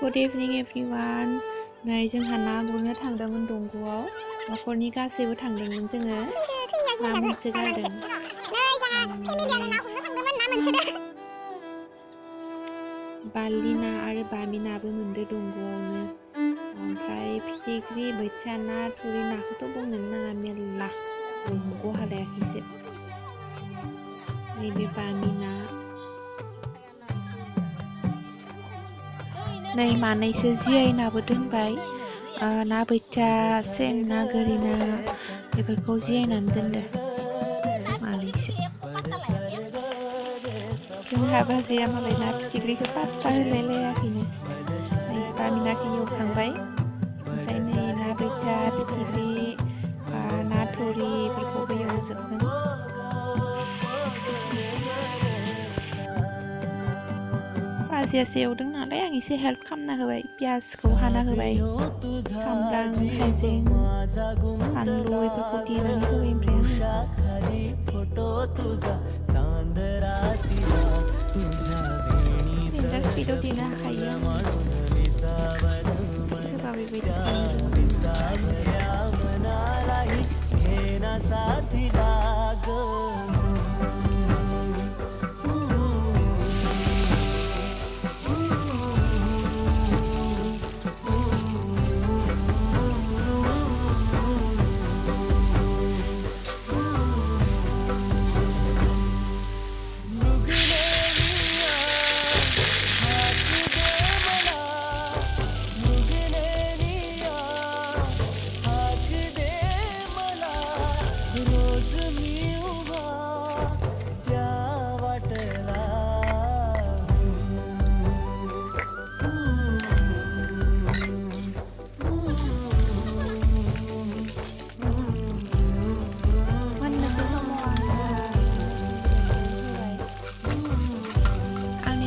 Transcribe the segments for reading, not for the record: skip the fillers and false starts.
Good evening everyone. Nay जोंहा ना गुरनो थांदोंमोन दंग'आव न'खरनि गासैबो थांदोंमोन जोङो ना मोनसोगारदों बारलि ना आरो बामि नाबो मोनदों दंग'आवनो ओमफ्राय फिथिख्रि बोथिया ना थुरि नाखौथ' बुंनोनो नाङा मेरला दंग' हालायाखैसो नैबे बामि ना नै मानैसो जियायनाबो दोनबाय ना बोथिया सें ना गोरि ना बेफोरखौ जियायनानै दोनदो मानैसो जोंहा बाजैया मालाय ना फिथिख्रिखौ पात्ता होलायलायाखैनो नै बामि नाखौ एवखांबाय ओमफ्राय नै ना बोथिया फिथिख्रि ना थुरि बेफोरखौबो एवजोबगोन बाजैयासो एवदों नालाय आं एसे हेल्प खालामना होबाय पियासखौ हाना होबाय सामब्राम हाइजें फानलु बेफोरखौ देनानै होबाय ओमफ्राय आं स्पिडआव देनो हाखायो सोरबा बेबायदि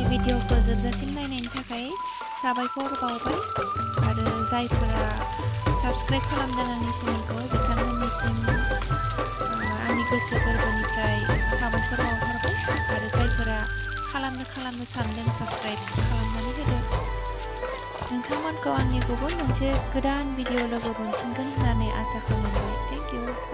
भिडिअखौ जोबजासिम नायनायनि थाखाय साबायखर बावबाय आरो जायफोरा साबस्क्राइब खालामदों आंनि चेनेलखौ बिथांमोननिसिम आंनि गोसो गोरबोनिफ्राय साबायखर बावहरबाय आरो जायफोरा खालामनो सानदों साबस्क्राइब खालामनानै होदो नोंथांमोनखौ आंनि गुबुन मोनसे गोदान भिडिअ लोगो मोनफिनगोन होननानै आसा खालामबाय थेंक इउ